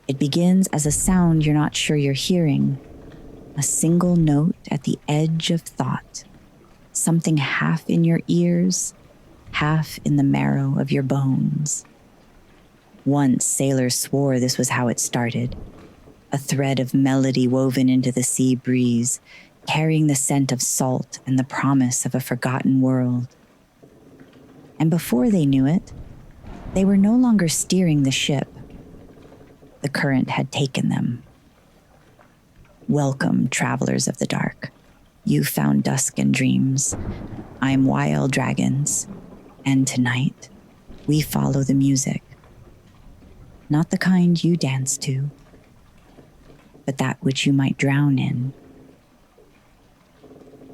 It begins as a sound you're not sure you're hearing, a single note at the edge of thought, something half in your ears, half in the marrow of your bones. Once sailors swore this was how it started, a thread of melody woven into the sea breeze, carrying the scent of salt and the promise of a forgotten world. And before they knew it, they were no longer steering the ship. The current had taken them. Welcome, travelers of the dark. You've found Dusk and Dreams. I'm YLDragons, and tonight, we follow the music. Not the kind you dance to, but that which you might drown in.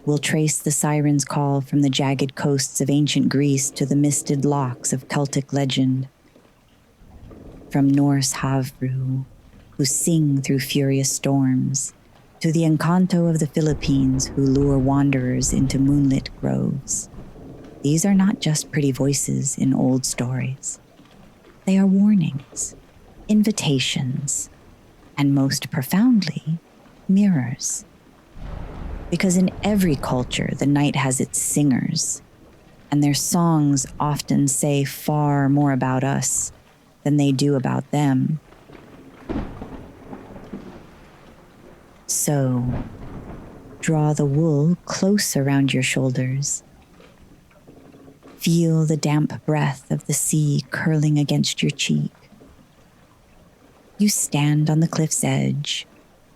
We'll trace the siren's call from the jagged coasts of ancient Greece to the misted locks of Celtic legend. From Norse Havfrue, who sing through furious storms, to the Encanto of the Philippines, who lure wanderers into moonlit groves. These are not just pretty voices in old stories. They are warnings, invitations, and most profoundly, mirrors. Because in every culture, the night has its singers, and their songs often say far more about us than they do about them. So, draw the wool close around your shoulders. Feel the damp breath of the sea curling against your cheek. You stand on the cliff's edge,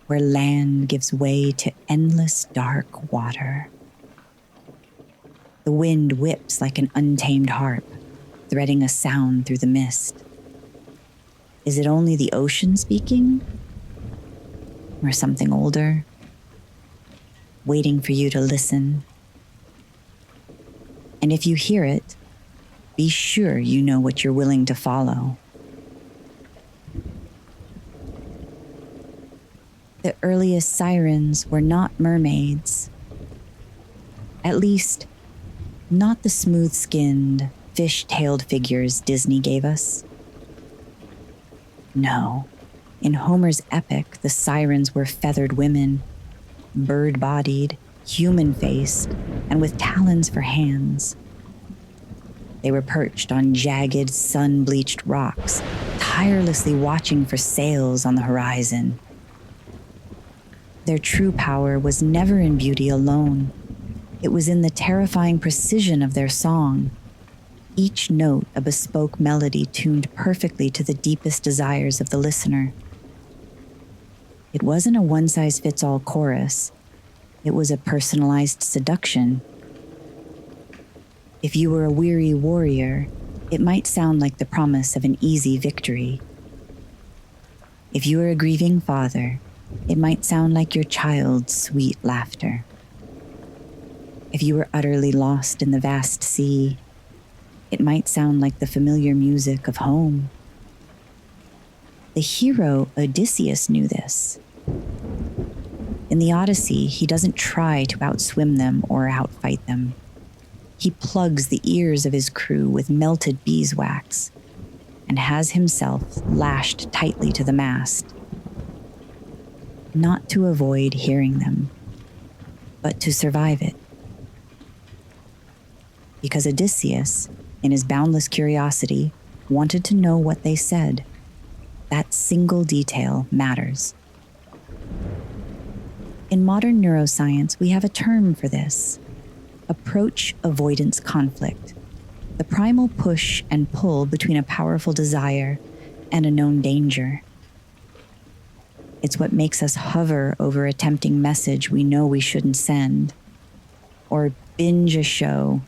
where land gives way to endless dark water. The wind whips like an untamed harp, threading a sound through the mist. Is it only the ocean speaking? Or something older, waiting for you to listen? And if you hear it, be sure you know what you're willing to follow. The earliest sirens were not mermaids. At least, not the smooth-skinned, fish-tailed figures Disney gave us. No, in Homer's epic, the sirens were feathered women, bird-bodied, human-faced, and with talons for hands. They were perched on jagged, sun-bleached rocks, tirelessly watching for sails on the horizon. Their true power was never in beauty alone. It was in the terrifying precision of their song, each note a bespoke melody tuned perfectly to the deepest desires of the listener. It wasn't a one-size-fits-all chorus. It was a personalized seduction. If you were a weary warrior, it might sound like the promise of an easy victory. If you were a grieving father, it might sound like your child's sweet laughter. If you were utterly lost in the vast sea, it might sound like the familiar music of home. The hero Odysseus knew this. In the Odyssey, he doesn't try to outswim them or outfight them. He plugs the ears of his crew with melted beeswax and has himself lashed tightly to the mast. Not to avoid hearing them, but to survive it. Because Odysseus, in his boundless curiosity, wanted to know what they said. That single detail matters. In modern neuroscience, we have a term for this: approach avoidance conflict, the primal push and pull between a powerful desire and a known danger. It's what makes us hover over a tempting message we know we shouldn't send, or binge a show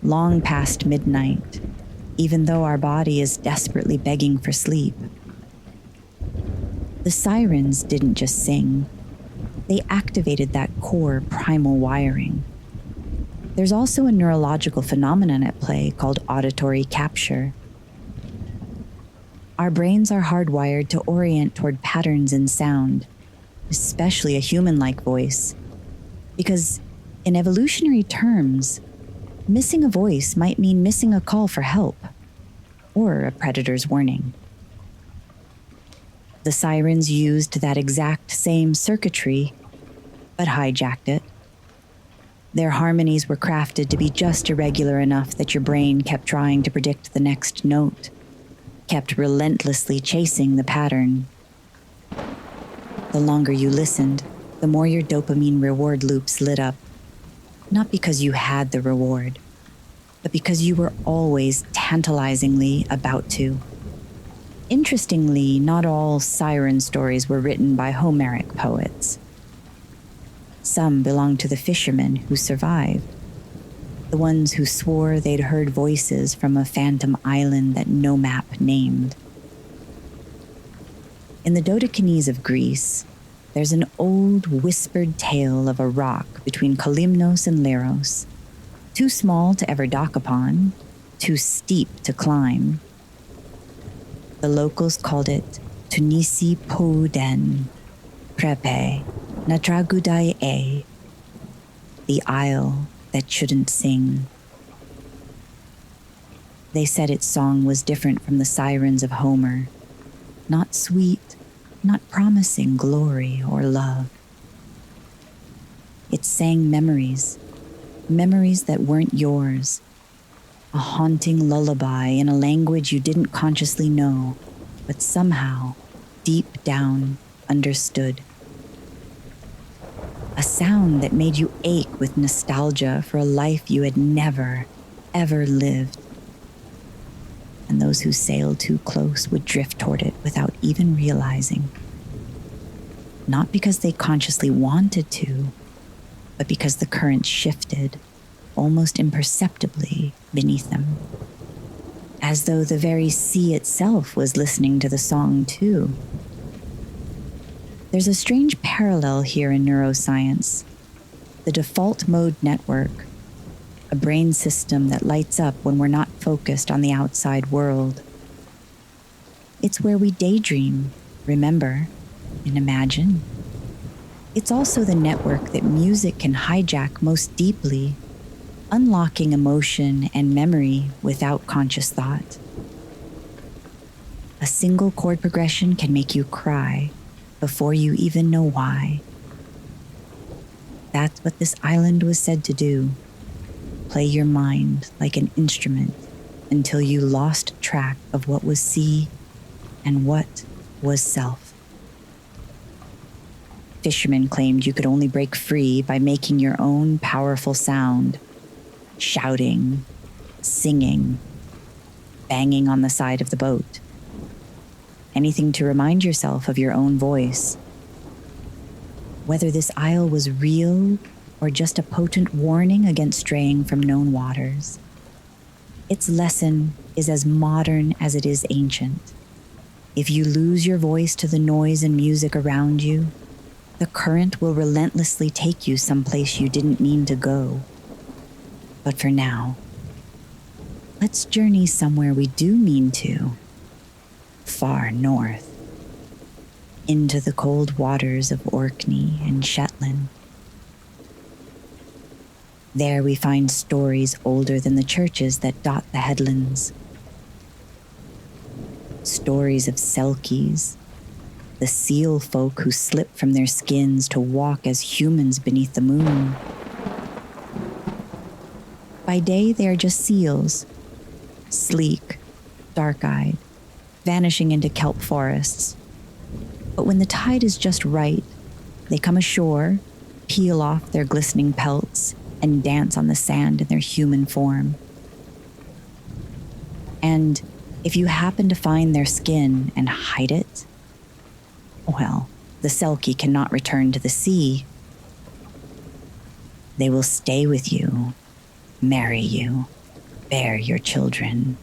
long past midnight, even though our body is desperately begging for sleep. The sirens didn't just sing. They activated that core primal wiring. There's also a neurological phenomenon at play called auditory capture. Our brains are hardwired to orient toward patterns in sound, especially a human-like voice, because in evolutionary terms, missing a voice might mean missing a call for help or a predator's warning. The sirens used that exact same circuitry, but hijacked it. Their harmonies were crafted to be just irregular enough that your brain kept trying to predict the next note, kept relentlessly chasing the pattern. The longer you listened, the more your dopamine reward loops lit up. Not because you had the reward, but because you were always tantalizingly about to. Interestingly, not all siren stories were written by Homeric poets. Some belonged to the fishermen who survived, the ones who swore they'd heard voices from a phantom island that no map named. In the Dodecanese of Greece, there's an old whispered tale of a rock between Kalymnos and Leros, too small to ever dock upon, too steep to climb. The locals called it Tunisi Pouden, Prepe, Natragudai, the isle that shouldn't sing. They said its song was different from the sirens of Homer, not sweet, not promising glory or love. It sang memories, memories that weren't yours, a haunting lullaby in a language you didn't consciously know, but somehow, deep down, understood. A sound that made you ache with nostalgia for a life you had never, ever lived. And those who sailed too close would drift toward it without even realizing. Not because they consciously wanted to, but because the current shifted, almost imperceptibly, beneath them. As though the very sea itself was listening to the song too. There's a strange parallel here in neuroscience. The default mode network, a brain system that lights up when we're not focused on the outside world. It's where we daydream, remember, and imagine. It's also the network that music can hijack most deeply, unlocking emotion and memory without conscious thought. A single chord progression can make you cry before you even know why. That's what this island was said to do. Play your mind like an instrument until you lost track of what was sea and what was self. Fishermen claimed you could only break free by making your own powerful sound, shouting, singing, banging on the side of the boat. Anything to remind yourself of your own voice. Whether this isle was real or just a potent warning against straying from known waters, its lesson is as modern as it is ancient. If you lose your voice to the noise and music around you, the current will relentlessly take you someplace you didn't mean to go. But for now, let's journey somewhere we do mean to. Far north, into the cold waters of Orkney and Shetland. There we find stories older than the churches that dot the headlands. Stories of Selkies, the seal folk who slip from their skins to walk as humans beneath the moon. By day they are just seals, sleek, dark-eyed, vanishing into kelp forests. But when the tide is just right, they come ashore, peel off their glistening pelts, and dance on the sand in their human form. And if you happen to find their skin and hide it, well, the Selkie cannot return to the sea. They will stay with you, marry you, bear your children.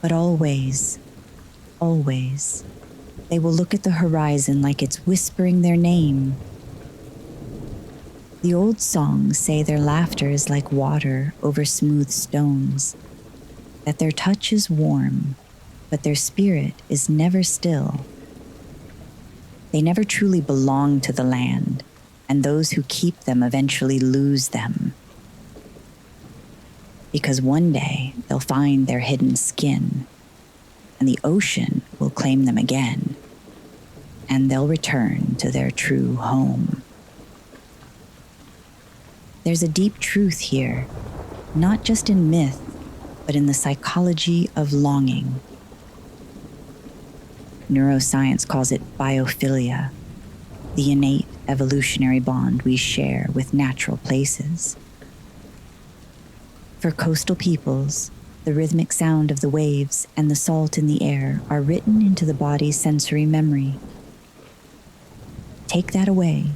But always, always, they will look at the horizon like it's whispering their name. The old songs say their laughter is like water over smooth stones, that their touch is warm, but their spirit is never still. They never truly belong to the land, and those who keep them eventually lose them. Because one day they'll find their hidden skin, and the ocean will claim them again. and they'll return to their true home. There's a deep truth here, not just in myth, but in the psychology of longing. Neuroscience calls it biophilia, the innate evolutionary bond we share with natural places. For coastal peoples, the rhythmic sound of the waves and the salt in the air are written into the body's sensory memory. Take that away,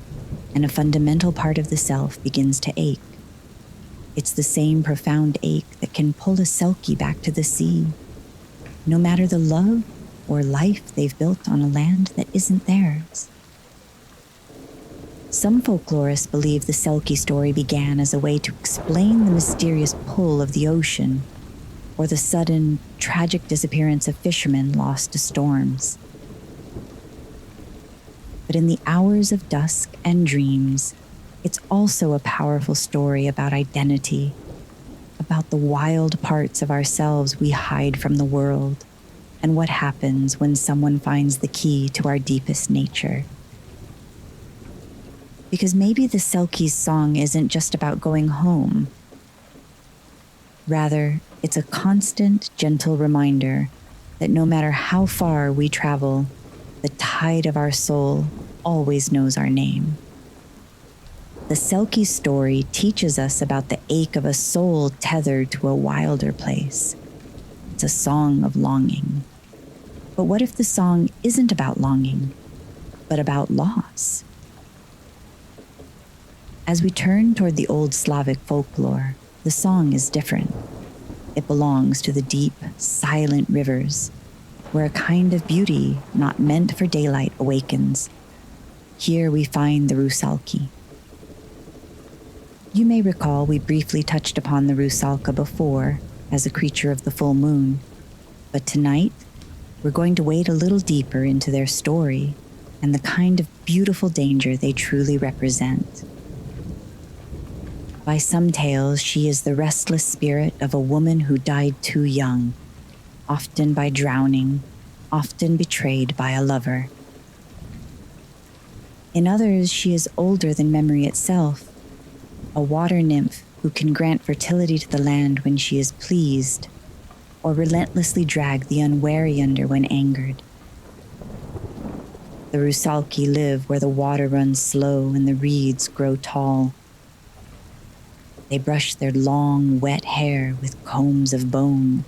and a fundamental part of the self begins to ache. It's the same profound ache that can pull a Selkie back to the sea, no matter the love or life they've built on a land that isn't theirs. Some folklorists believe the Selkie story began as a way to explain the mysterious pull of the ocean, or the sudden, tragic disappearance of fishermen lost to storms. But in the hours of dusk and dreams, it's also a powerful story about identity, about the wild parts of ourselves we hide from the world, and what happens when someone finds the key to our deepest nature. Because maybe the Selkie's song isn't just about going home. Rather, it's a constant, gentle reminder that no matter how far we travel, the tide of our soul always knows our name. The Selkie story teaches us about the ache of a soul tethered to a wilder place. It's a song of longing. But what if the song isn't about longing, but about loss? As we turn toward the old Slavic folklore, the song is different. It belongs to the deep, silent rivers, where a kind of beauty not meant for daylight awakens. Here we find the Rusalki. You may recall we briefly touched upon the Rusalka before as a creature of the full moon, but tonight we're going to wade a little deeper into their story and the kind of beautiful danger they truly represent. By some tales, she is the restless spirit of a woman who died too young, often by drowning, often betrayed by a lover. In others, she is older than memory itself, a water nymph who can grant fertility to the land when she is pleased, or relentlessly drag the unwary under when angered. The Rusalki live where the water runs slow and the reeds grow tall. They brush their long, wet hair with combs of bone,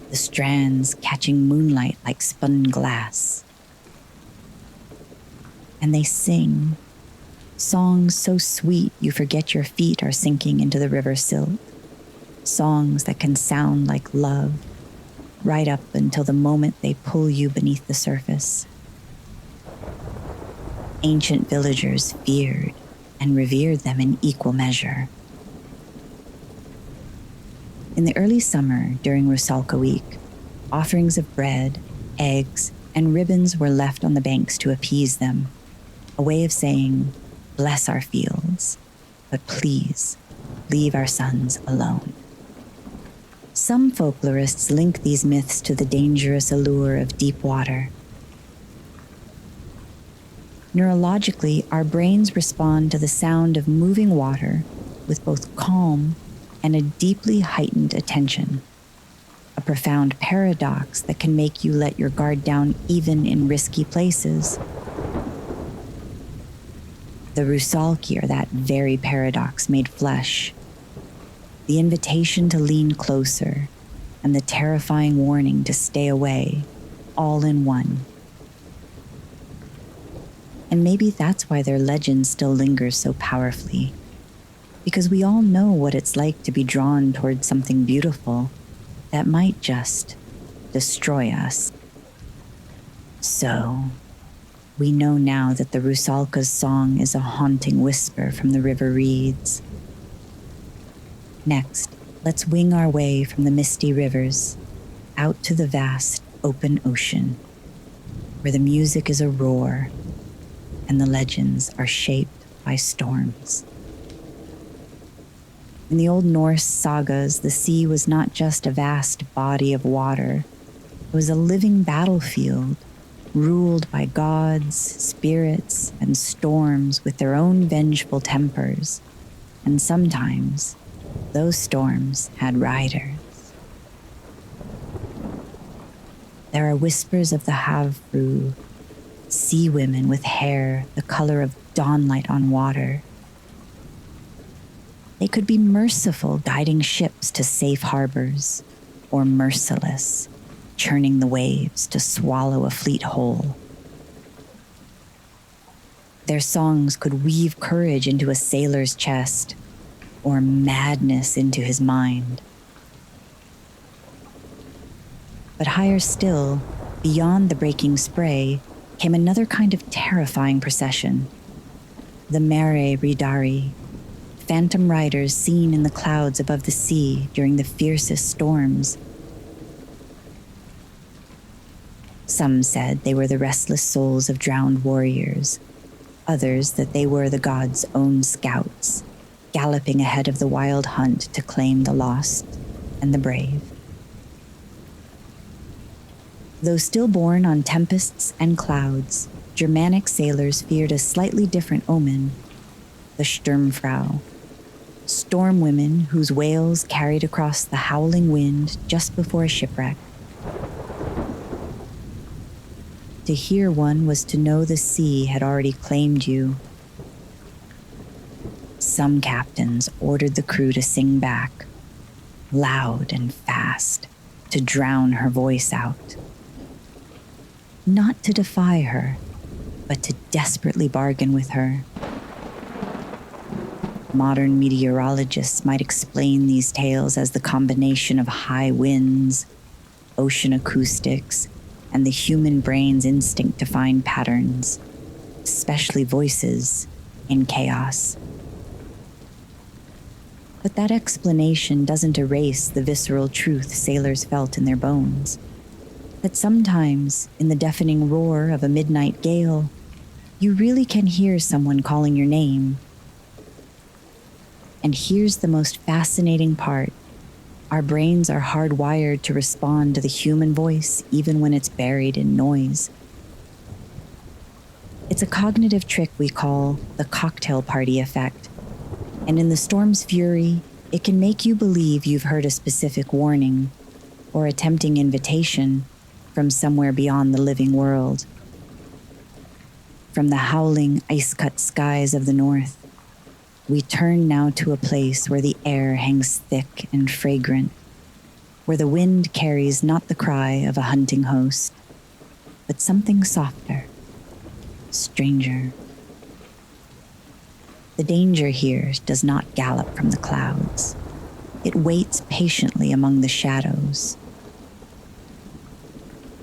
the strands catching moonlight like spun glass. And they sing, songs so sweet you forget your feet are sinking into the river silt, songs that can sound like love, right up until the moment they pull you beneath the surface. Ancient villagers feared and revered them in equal measure. In the early summer, during Rusalka week, offerings of bread, eggs, and ribbons were left on the banks to appease them, a way of saying, "Bless our fields, but please, leave our sons alone." Some folklorists link these myths to the dangerous allure of deep water. Neurologically, our brains respond to the sound of moving water with both calm and a deeply heightened attention, a profound paradox that can make you let your guard down even in risky places. The Rusalki are that very paradox made flesh, the invitation to lean closer and the terrifying warning to stay away, all in one. And maybe that's why their legend still lingers so powerfully, because we all know what it's like to be drawn towards something beautiful that might just destroy us. So, we know now that the Rusalka's song is a haunting whisper from the river reeds. Next, let's wing our way from the misty rivers out to the vast open ocean, where the music is a roar and the legends are shaped by storms. In the old Norse sagas, the sea was not just a vast body of water. It was a living battlefield, ruled by gods, spirits, and storms with their own vengeful tempers, and sometimes those storms had riders. There are whispers of the Havfrue, sea women with hair the color of dawnlight on water. They could be merciful, guiding ships to safe harbors, or merciless, churning the waves to swallow a fleet whole. Their songs could weave courage into a sailor's chest, or madness into his mind. But higher still, beyond the breaking spray, came another kind of terrifying procession. The Mare Ridari, phantom riders seen in the clouds above the sea during the fiercest storms. Some said they were the restless souls of drowned warriors, others that they were the gods' own scouts, galloping ahead of the wild hunt to claim the lost and the brave. Though still born on tempests and clouds, Germanic sailors feared a slightly different omen, the Sturmfrau, storm women whose wails carried across the howling wind just before a shipwreck. To hear one was to know the sea had already claimed you. Some captains ordered the crew to sing back, loud and fast, to drown her voice out. Not to defy her, but to desperately bargain with her. Modern meteorologists might explain these tales as the combination of high winds, ocean acoustics, and the human brain's instinct to find patterns, especially voices, in chaos. But that explanation doesn't erase the visceral truth sailors felt in their bones. That sometimes, in the deafening roar of a midnight gale, you really can hear someone calling your name. And here's the most fascinating part. Our brains are hardwired to respond to the human voice even when it's buried in noise. It's a cognitive trick we call the cocktail party effect. And in the storm's fury, it can make you believe you've heard a specific warning or a tempting invitation from somewhere beyond the living world. From the howling, ice-cut skies of the north, we turn now to a place where the air hangs thick and fragrant, where the wind carries not the cry of a hunting host, but something softer, stranger. The danger here does not gallop from the clouds. It waits patiently among the shadows.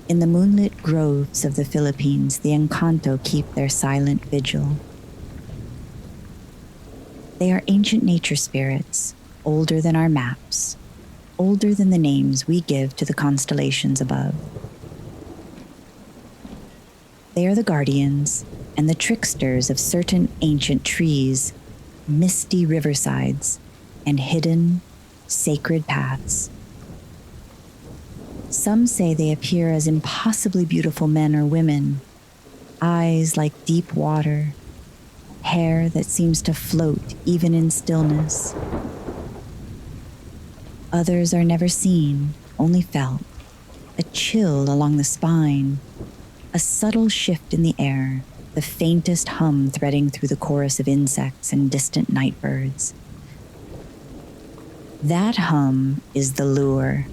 In the moonlit groves of the Philippines, the Encanto keep their silent vigil. They are ancient nature spirits, older than our maps, older than the names we give to the constellations above. They are the guardians and the tricksters of certain ancient trees, misty riversides, and hidden, sacred paths. Some say they appear as impossibly beautiful men or women, eyes like deep water, hair that seems to float even in stillness. Others are never seen, only felt, a chill along the spine, a subtle shift in the air, the faintest hum threading through the chorus of insects and distant night birds. That hum is the lure.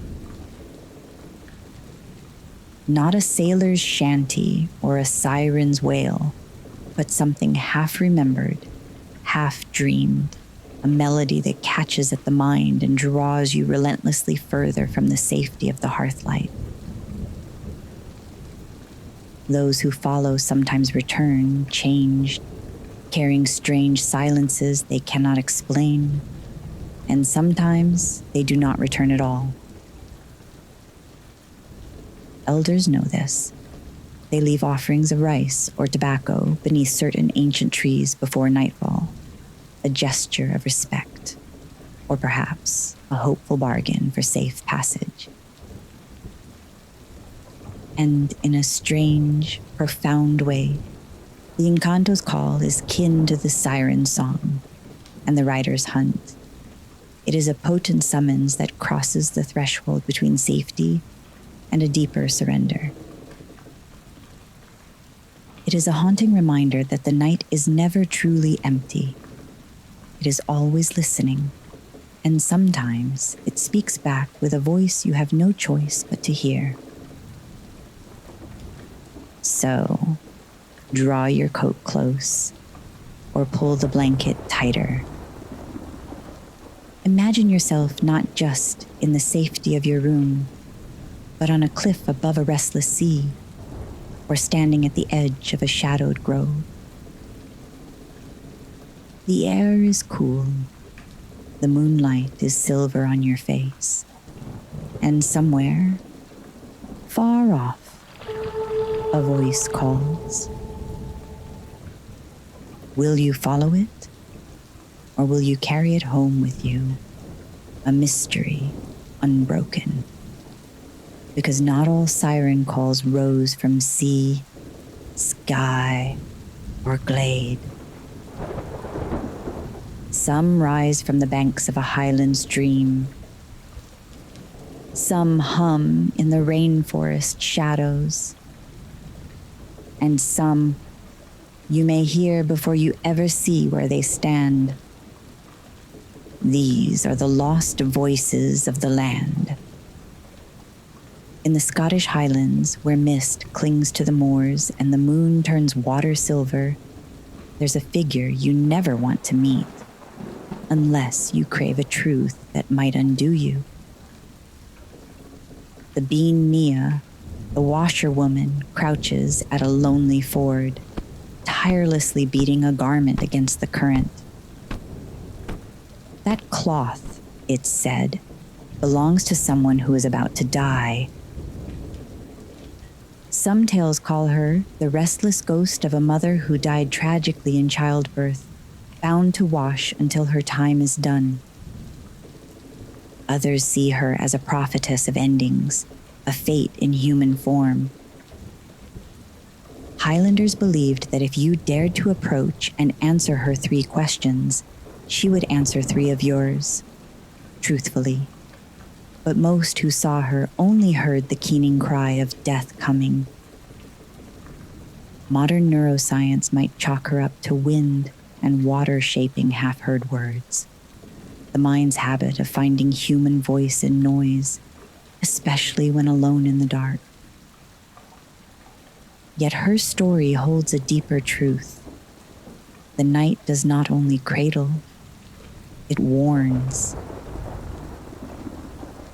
Not a sailor's shanty or a siren's wail, but something half remembered, half dreamed, a melody that catches at the mind and draws you relentlessly further from the safety of the hearthlight. Those who follow sometimes return, changed, carrying strange silences they cannot explain, and sometimes they do not return at all. Elders know this. They leave offerings of rice or tobacco beneath certain ancient trees before nightfall, a gesture of respect, or perhaps a hopeful bargain for safe passage. And in a strange, profound way, the Encanto's call is kin to the Siren song and the rider's hunt. It is a potent summons that crosses the threshold between safety and a deeper surrender. It is a haunting reminder that the night is never truly empty. It is always listening, and sometimes it speaks back with a voice you have no choice but to hear. So, draw your coat close or pull the blanket tighter. Imagine yourself not just in the safety of your room, but on a cliff above a restless sea, or standing at the edge of a shadowed grove. The air is cool, the moonlight is silver on your face, and somewhere, far off, a voice calls. Will you follow it, or will you carry it home with you, a mystery unbroken? Because not all siren calls rose from sea, sky, or glade. Some rise from the banks of a highland stream. Some hum in the rainforest shadows. And some you may hear before you ever see where they stand. These are the lost voices of the land. In the Scottish Highlands, where mist clings to the moors and the moon turns water silver, there's a figure you never want to meet, unless you crave a truth that might undo you. The bean Nia, the washerwoman, crouches at a lonely ford, tirelessly beating a garment against the current. That cloth, it's said, belongs to someone who is about to die. Some tales call her the restless ghost of a mother who died tragically in childbirth, bound to wash until her time is done. Others see her as a prophetess of endings, a fate in human form. Highlanders believed that if you dared to approach and answer her 3 questions, she would answer 3 of yours, truthfully. But most who saw her only heard the keening cry of death coming. Modern neuroscience might chalk her up to wind and water shaping half-heard words, the mind's habit of finding human voice in noise, especially when alone in the dark. Yet her story holds a deeper truth. The night does not only cradle, it warns.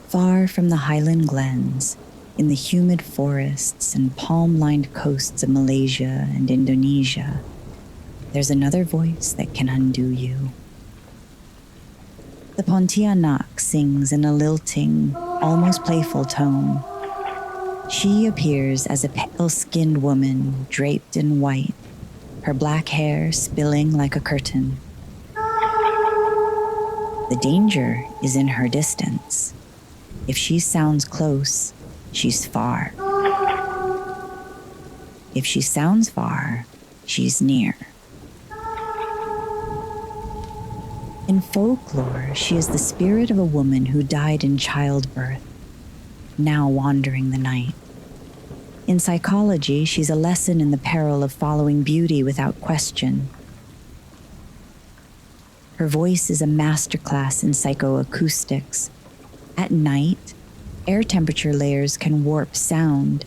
Far from the highland glens, in the humid forests and palm-lined coasts of Malaysia and Indonesia, there's another voice that can undo you. The Pontianak sings in a lilting, almost playful tone. She appears as a pale-skinned woman draped in white, her black hair spilling like a curtain. The danger is in her distance. If she sounds close, she's far. If she sounds far, she's near. In folklore, she is the spirit of a woman who died in childbirth, now wandering the night. In psychology, she's a lesson in the peril of following beauty without question. Her voice is a masterclass in psychoacoustics. At night, air temperature layers can warp sound,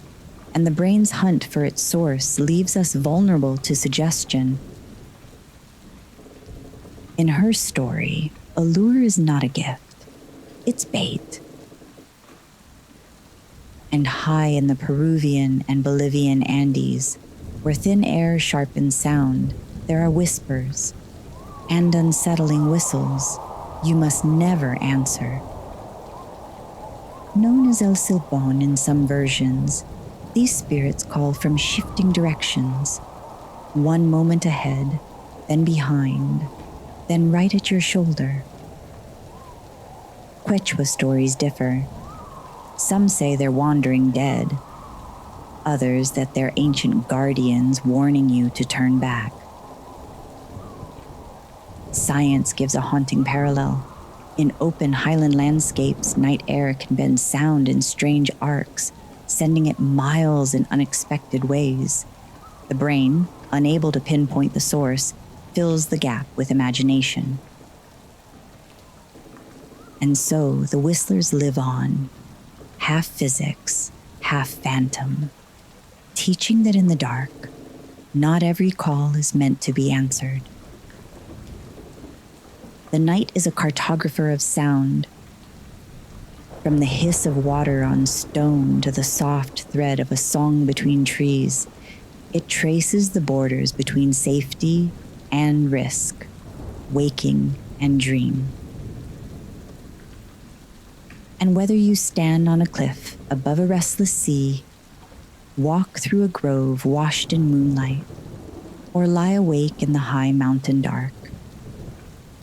and the brain's hunt for its source leaves us vulnerable to suggestion. In her story, allure is not a gift, it's bait. And high in the Peruvian and Bolivian Andes, where thin air sharpens sound, there are whispers and unsettling whistles you must never answer. Known as El Silbón in some versions, these spirits call from shifting directions, one moment ahead, then behind, then right at your shoulder. Quechua stories differ. Some say they're wandering dead. others that they're ancient guardians warning you to turn back. Science gives a haunting parallel. In open highland landscapes, night air can bend sound in strange arcs, sending it miles in unexpected ways. The brain, unable to pinpoint the source, fills the gap with imagination. And so the whistlers live on, half physics, half phantom, teaching that in the dark, not every call is meant to be answered. The night is a cartographer of sound. From the hiss of water on stone to the soft thread of a song between trees, it traces the borders between safety and risk, waking and dream. And whether you stand on a cliff above a restless sea, walk through a grove washed in moonlight, or lie awake in the high mountain dark,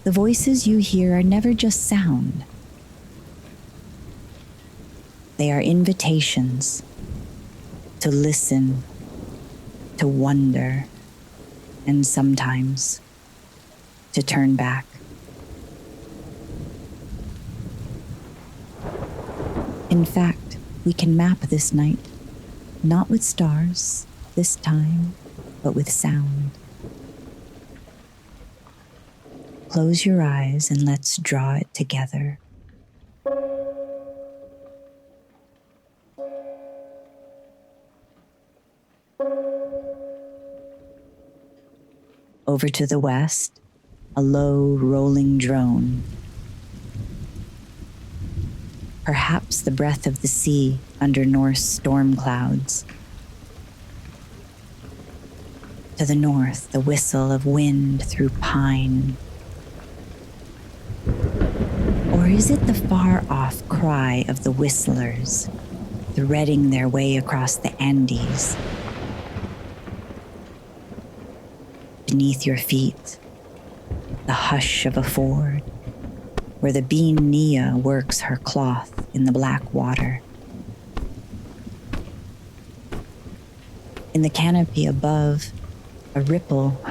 the voices you hear are never just sound. They are invitations to listen, to wonder, and sometimes to turn back. In fact, we can map this night, not with stars this time, but with sound. Close your eyes and let's draw it together. Over to the west, a low, rolling drone. Perhaps the breath of the sea under Norse storm clouds. To the north, the whistle of wind through pine. Or is it the far-off cry of the whistlers, threading their way across the Andes? Beneath your feet, the hush of a ford, where the bean Nia works her cloth in the black water. In the canopy above, a ripple,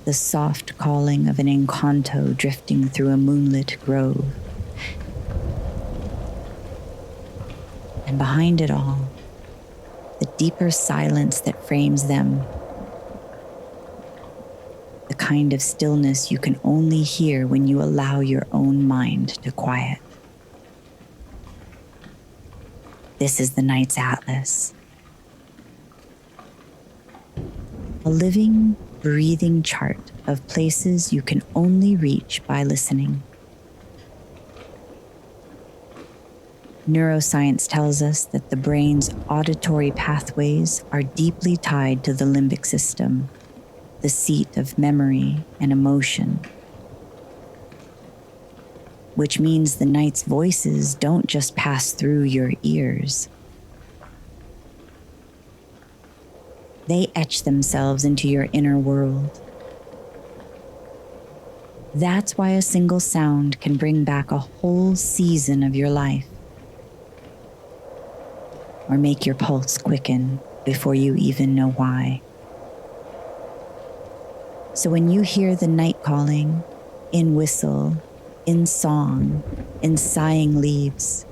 the soft calling of an encanto drifting through a moonlit grove. And behind it all, the deeper silence that frames them, the kind of stillness you can only hear when you allow your own mind to quiet. This is the night's atlas. A living, breathing chart of places you can only reach by listening. Neuroscience tells us that the brain's auditory pathways are deeply tied to the limbic system, the seat of memory and emotion. Which means the night's voices don't just pass through your ears. They etch themselves into your inner world. That's why a single sound can bring back a whole season of your life, or make your pulse quicken before you even know why. So when you hear the night calling, in whistle, in song, in sighing leaves,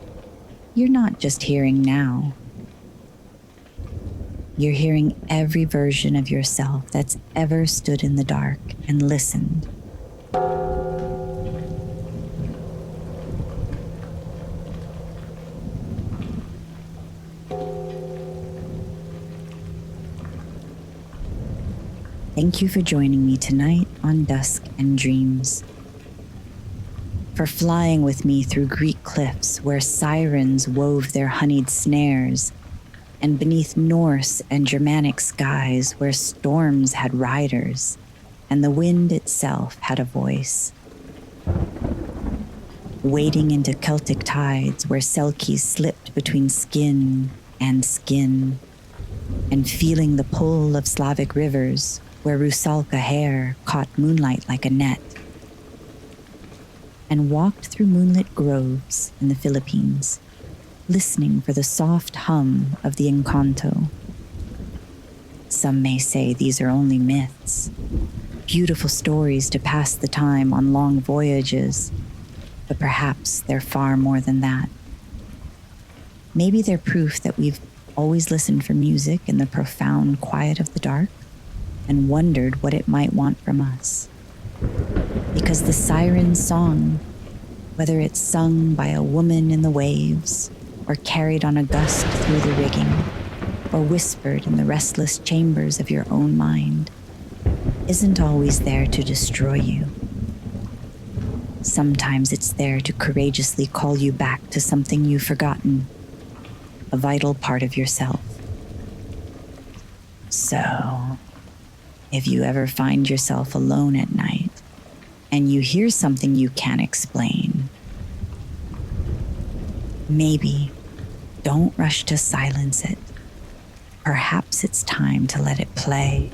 you're not just hearing now. You're hearing every version of yourself that's ever stood in the dark and listened. Thank you for joining me tonight on Dusk and Dreams. For flying with me through Greek cliffs where sirens wove their honeyed snares, and beneath Norse and Germanic skies where storms had riders, and the wind itself had a voice. Wading into Celtic tides where Selkies slipped between skin and skin, and feeling the pull of Slavic rivers where Rusalka hair caught moonlight like a net, and walked through moonlit groves in the Philippines, listening for the soft hum of the Encanto. Some may say these are only myths, beautiful stories to pass the time on long voyages, but perhaps they're far more than that. Maybe they're proof that we've always listened for music in the profound quiet of the dark and wondered what it might want from us. Because the siren song, whether it's sung by a woman in the waves, or carried on a gust through the rigging, or whispered in the restless chambers of your own mind, isn't always there to destroy you. Sometimes it's there to courageously call you back to something you've forgotten, a vital part of yourself. So, if you ever find yourself alone at night and you hear something you can't explain, maybe don't rush to silence it. Perhaps it's time to let it play.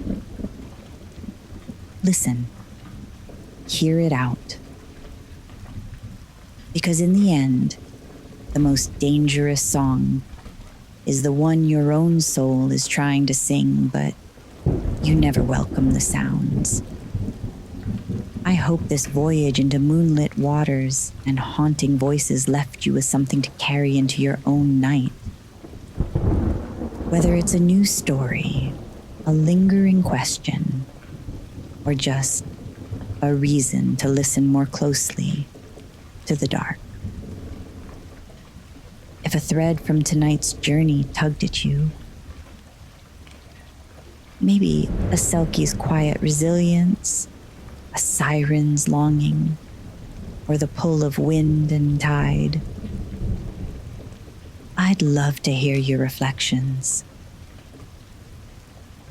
Listen, hear it out. Because in the end, the most dangerous song is the one your own soul is trying to sing, but you never welcome the sounds. I hope this voyage into moonlit waters and haunting voices left you with something to carry into your own night. Whether it's a new story, a lingering question, or just a reason to listen more closely to the dark. If a thread from tonight's journey tugged at you, maybe a Selkie's quiet resilience, a siren's longing, or the pull of wind and tide, I'd love to hear your reflections.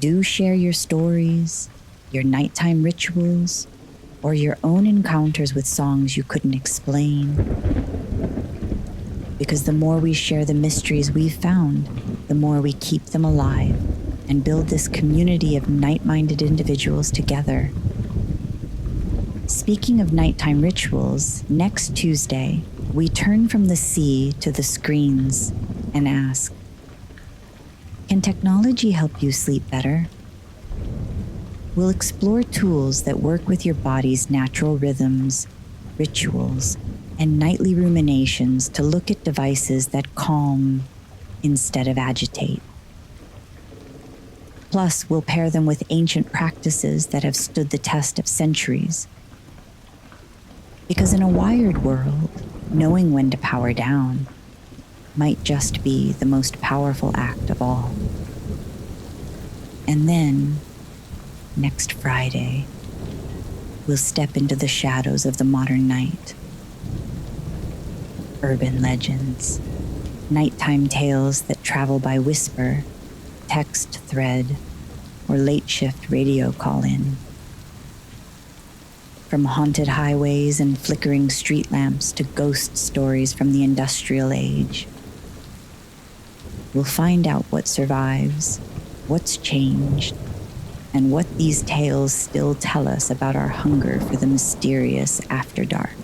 Do share your stories, your nighttime rituals, or your own encounters with songs you couldn't explain. Because the more we share the mysteries we've found, the more we keep them alive and build this community of night-minded individuals together. Speaking of nighttime rituals, next Tuesday, we turn from the sea to the screens and ask, can technology help you sleep better? We'll explore tools that work with your body's natural rhythms, rituals, and nightly ruminations to look at devices that calm instead of agitate. Plus, we'll pair them with ancient practices that have stood the test of centuries. Because in a wired world, knowing when to power down might just be the most powerful act of all. And then, next Friday, we'll step into the shadows of the modern night. Urban legends, nighttime tales that travel by whisper, text thread, or late shift radio call-in. From haunted highways and flickering street lamps to ghost stories from the industrial age. We'll find out what survives, what's changed, and what these tales still tell us about our hunger for the mysterious after dark.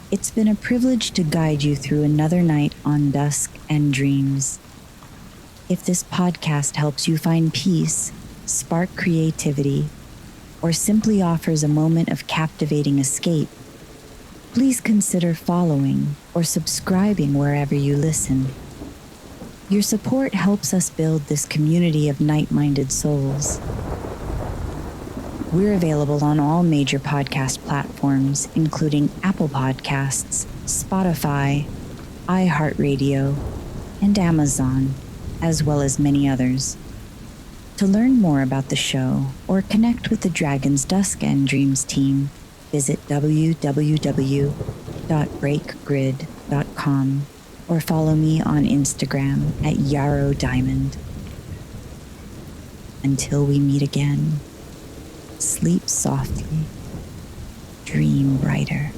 It's been a privilege to guide you through another night on Dusk and Dreams. If this podcast helps you find peace, spark creativity, or simply offers a moment of captivating escape, please consider following or subscribing wherever you listen. Your support helps us build this community of night-minded souls. We're available on all major podcast platforms, including Apple Podcasts, Spotify, iHeartRadio, and Amazon, as well as many others. To learn more about the show or connect with the Dragons Dusk and Dreams team, visit www.breakgrid.com or follow me on Instagram at YaroDiamond. Until we meet again, sleep softly, dream brighter.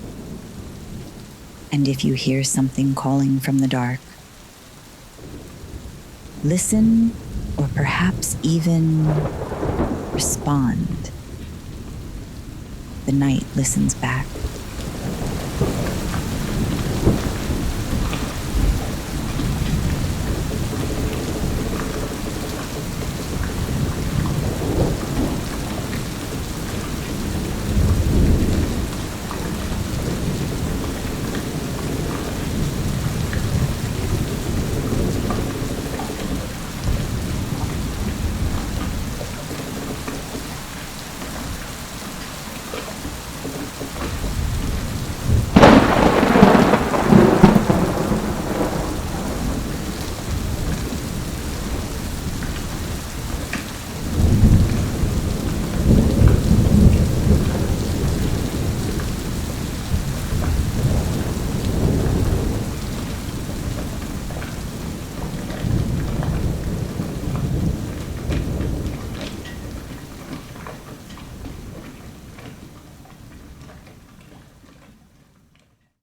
And if you hear something calling from the dark, listen, or perhaps even respond. The night listens back.